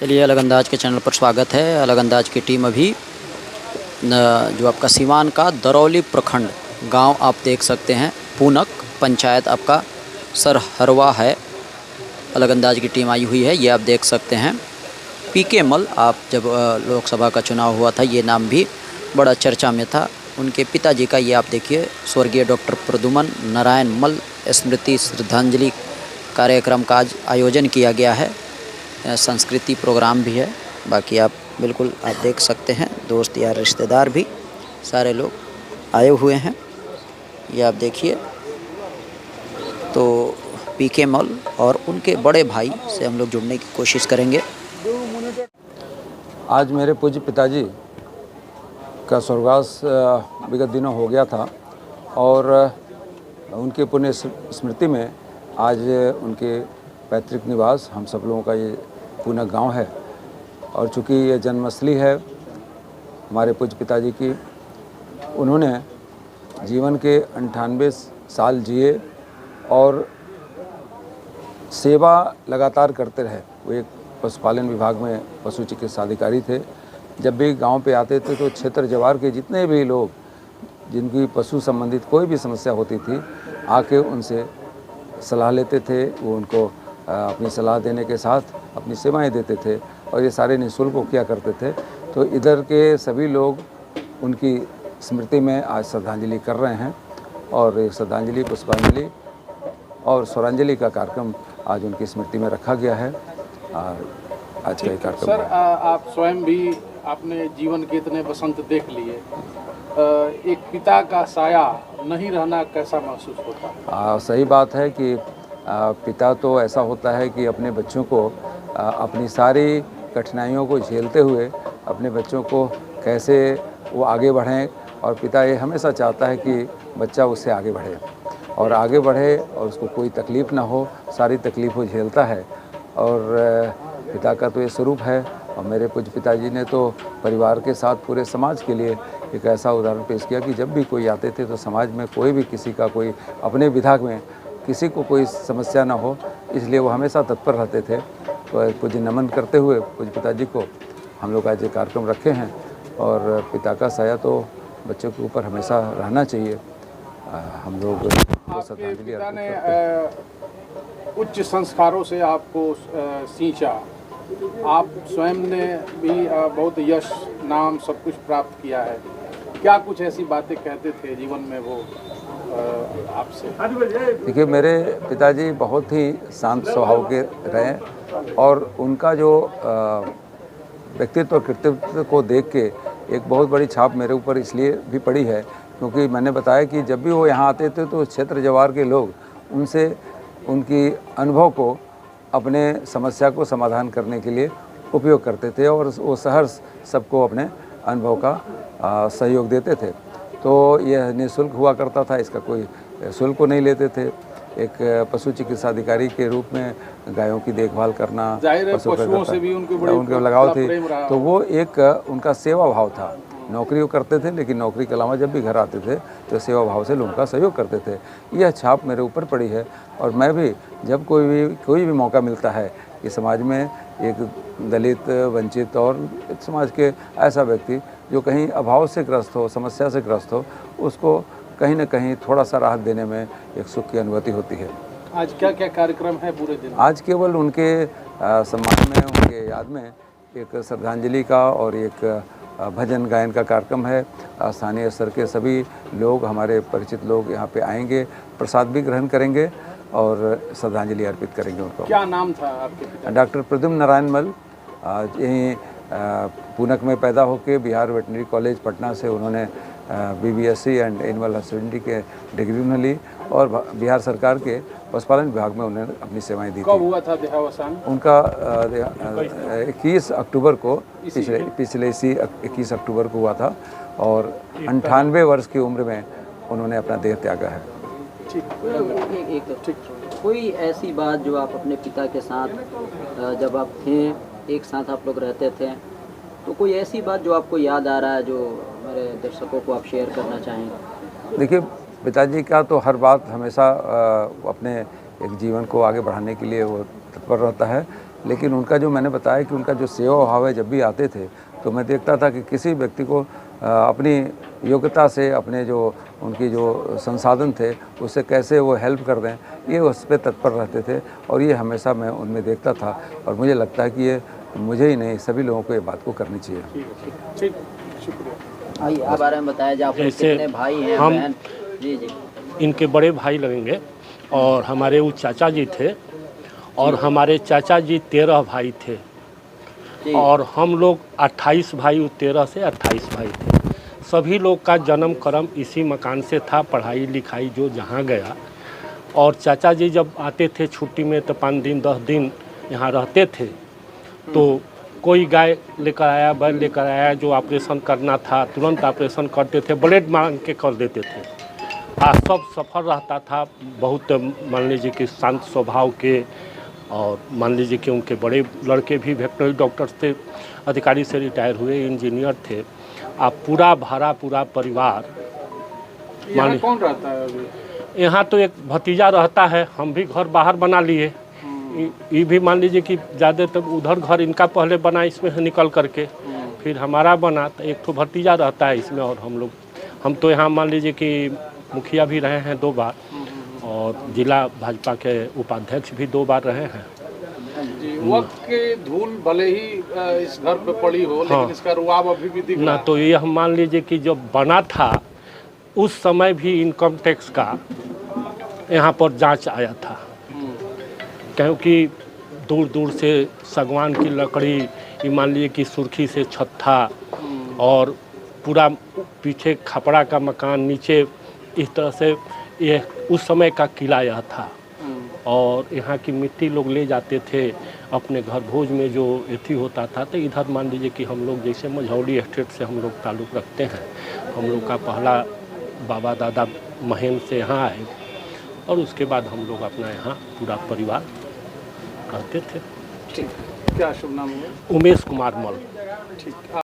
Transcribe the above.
चलिए, अलग अंदाज के चैनल पर स्वागत है। अलग अंदाज की टीम अभी जो आपका सीवान का दरौली प्रखंड गांव आप देख सकते हैं, पूनक पंचायत आपका सरहरवा है। अलग अंदाज की टीम आई हुई है, ये आप देख सकते हैं। पीके मल, आप जब लोकसभा का चुनाव हुआ था, ये नाम भी बड़ा चर्चा में था। उनके पिताजी का ये आप देखिए, स्वर्गीय डॉक्टर प्रद्युमन नारायण मल स्मृति श्रद्धांजलि कार्यक्रम का आज आयोजन किया गया है। संस्कृति प्रोग्राम भी है। बाकी आप बिल्कुल आप देख सकते हैं, दोस्त यार रिश्तेदार भी सारे लोग आए हुए हैं, ये आप देखिए। तो पीके मल और उनके बड़े भाई से हम लोग जुड़ने की कोशिश करेंगे। आज मेरे पूज्य पिताजी का स्वर्गवास विगत दिनों हो गया था और उनके पुण्य स्मृति में आज उनके पैतृक निवास हम सब लोगों का ये पूनक गांव है। और चूँकि ये जन्मस्थली है हमारे पूज्य पिताजी की, उन्होंने जीवन के 98 साल जिए और सेवा लगातार करते रहे। वो एक पशुपालन विभाग में पशु चिकित्सा अधिकारी थे। जब भी गांव पे आते थे तो क्षेत्र जवार के जितने भी लोग जिनकी पशु संबंधित कोई भी समस्या होती थी, आके उनसे सलाह लेते थे। वो उनको अपनी सलाह देने के साथ अपनी सेवाएं देते थे और ये सारे निःशुल्क किया करते थे। तो इधर के सभी लोग उनकी स्मृति में आज श्रद्धांजलि कर रहे हैं और एक श्रद्धांजलि, पुष्पांजलि और स्वरांजलि का कार्यक्रम आज उनकी स्मृति में रखा गया है। आज का कार्यक्रम सर, आप स्वयं भी अपने जीवन के इतने बसंत देख लिए, एक पिता का साया नहीं रहना कैसा महसूस होता? सही बात है कि पिता तो ऐसा होता है कि अपने बच्चों को अपनी सारी कठिनाइयों को झेलते हुए अपने बच्चों को कैसे वो आगे बढ़ें, और पिता ये हमेशा चाहता है कि बच्चा उससे आगे बढ़े और आगे बढ़े और उसको कोई तकलीफ़ ना हो, सारी तकलीफ़ वो झेलता है। और पिता का तो ये स्वरूप है। और मेरे पूज्य पिताजी ने तो परिवार के साथ पूरे समाज के लिए एक ऐसा उदाहरण पेश किया कि जब भी कोई आते थे तो समाज में कोई भी किसी का कोई अपने विधाग में किसी को कोई समस्या ना हो, इसलिए वो हमेशा तत्पर रहते थे। तो पूज्य नमन करते हुए पूज्य पिताजी को हम लोग आज ये कार्यक्रम रखे हैं। और पिता का साया तो बच्चों के ऊपर हमेशा रहना चाहिए। हम लोग श्रद्धांजलि अर्पित करते हैं। उच्च संस्कारों से आपको सींचा, आप स्वयं ने भी बहुत यश, नाम, सब कुछ प्राप्त किया है। क्या कुछ ऐसी बातें कहते थे जीवन में वो आपसे? देखिए, मेरे पिताजी बहुत ही शांत स्वभाव के रहे और उनका जो व्यक्तित्व और कृतित्व को देख के एक बहुत बड़ी छाप मेरे ऊपर इसलिए भी पड़ी है क्योंकि मैंने बताया कि जब भी वो यहाँ आते थे तो क्षेत्र जवार के लोग उनसे उनकी अनुभव को अपने समस्या को समाधान करने के लिए उपयोग करते थे और वो सहर्ष सबको अपने अनुभव का सहयोग देते थे। तो यह निःशुल्क हुआ करता था, इसका कोई शुल्क को नहीं लेते थे। एक पशु चिकित्सा अधिकारी के रूप में गायों की देखभाल करना, पशुओं से भी उनके लगाव थी, तो वो एक उनका सेवा भाव था। नौकरी वो करते थे लेकिन नौकरी के अलावा जब भी घर आते थे तो सेवा भाव से लोगों का सहयोग करते थे। यह छाप मेरे ऊपर पड़ी है और मैं भी जब कोई भी मौका मिलता है कि समाज में एक दलित, वंचित और समाज के ऐसा व्यक्ति जो कहीं अभाव से ग्रस्त हो, समस्या से ग्रस्त हो, उसको कहीं ना कहीं थोड़ा सा राहत देने में एक सुख की अनुभूति होती है। आज क्या क्या कार्यक्रम है पूरे दिन? आज केवल उनके सम्मान में, उनके याद में एक श्रद्धांजलि का और एक भजन गायन का कार्यक्रम है। स्थानीय स्तर के सभी लोग, हमारे परिचित लोग यहाँ पे आएंगे, प्रसाद भी ग्रहण करेंगे और श्रद्धांजलि अर्पित करेंगे उनको। क्या नाम था आपके पिता? डॉक्टर प्रद्युमन नारायण मल। यहीं पूनक में पैदा होकर बिहार वेटनरी कॉलेज पटना से उन्होंने BBSc एंड एनिमल हस्बेंड्री के डिग्री उन्होंने ली और बिहार सरकार के पशुपालन विभाग में उन्होंने अपनी सेवाएं दी। कब हुआ था देहावसान उनका? 21 अक्टूबर को, पिछले इसी 21 अक्टूबर को हुआ था और 98 वर्ष की उम्र में उन्होंने अपना देह त्यागा है। ठीक। कोई ऐसी बात जो आप अपने पिता के साथ जब आप थे, एक साथ आप लोग रहते थे, तो कोई ऐसी बात जो आपको याद आ रहा है जो मेरे दर्शकों को आप शेयर करना चाहेंगे? देखिए, पिताजी का तो हर बात हमेशा अपने एक जीवन को आगे बढ़ाने के लिए वो तत्पर रहता है। लेकिन उनका जो मैंने बताया कि उनका जो सेवा भाव है, जब भी आते थे तो मैं देखता था कि किसी व्यक्ति को अपनी योग्यता से अपने जो उनकी जो संसाधन थे उससे कैसे वो हेल्प कर दें, ये उस पर तत्पर रहते थे और ये हमेशा मैं उनमें देखता था। और मुझे लगता है कि ये मुझे ही नहीं, सभी लोगों को ये बात को करनी चाहिए। ठीक, शुक्रिया। आइए आप बारे में बताया जाए, आपके जैसे कितने भाई हैं, हम बहन? जी जी इनके बड़े भाई लगेंगे और हमारे वो चाचा जी थे और हमारे चाचा जी 13 भाई थे जी। और हम लोग 28 भाई, 13 से 28 भाई थे। सभी लोग का जन्म कर्म इसी मकान से था, पढ़ाई लिखाई जो जहाँ गया। और चाचा जी जब आते थे छुट्टी में तो 5 दिन 10 दिन यहाँ रहते थे, तो कोई गाय लेकर आया, बैल लेकर आया, जो ऑपरेशन करना था तुरंत ऑपरेशन करते थे, ब्लेड मांग के कर देते थे। सब सफल रहता था, बहुत मान लीजिए कि शांत स्वभाव के। और मान लीजिए कि उनके बड़े लड़के भी वेटनरी डॉक्टर थे, अधिकारी से रिटायर हुए, इंजीनियर थे। आप पूरा परिवार। यहाँ कौन रहता है अभी? यहाँ तो एक भतीजा रहता है, हम भी घर बाहर बना लिए। ये भी मान लीजिए कि ज़्यादातर उधर घर इनका पहले बना, इसमें निकल करके फिर हमारा बना, तो एक तो भतीजा रहता है इसमें। और हम तो यहाँ मान लीजिए कि मुखिया भी रहे हैं 2 बार और जिला भाजपा के उपाध्यक्ष भी 2 बार रहे हैं। जी, वक्त की धूल भले ही इस घर पे पड़ी हो, लेकिन इसका रुआब अभी भी दिख रहा है। तो ये हम मान लीजिए कि जब बना था उस समय भी इनकम टैक्स का यहाँ पर जांच आया था, क्योंकि दूर दूर से सागवान की लकड़ी, ये मान लीजिए कि सुर्खी से छत था और पूरा पीछे खपड़ा का मकान, नीचे इस तरह से ये उस समय का किला यह था। और यहाँ की मिट्टी लोग ले जाते थे अपने घर भोज में, जो एथी होता था। तो इधर मान लीजिए कि हम लोग जैसे मझौली एस्टेट से हम लोग ताल्लुक़ रखते हैं, हम लोग का पहला बाबा दादा महेम से यहाँ आए और उसके बाद हम लोग अपना यहाँ पूरा परिवार रहते थे। ठीक, क्या शुभ नाम है? उमेश कुमार मल। ठीक।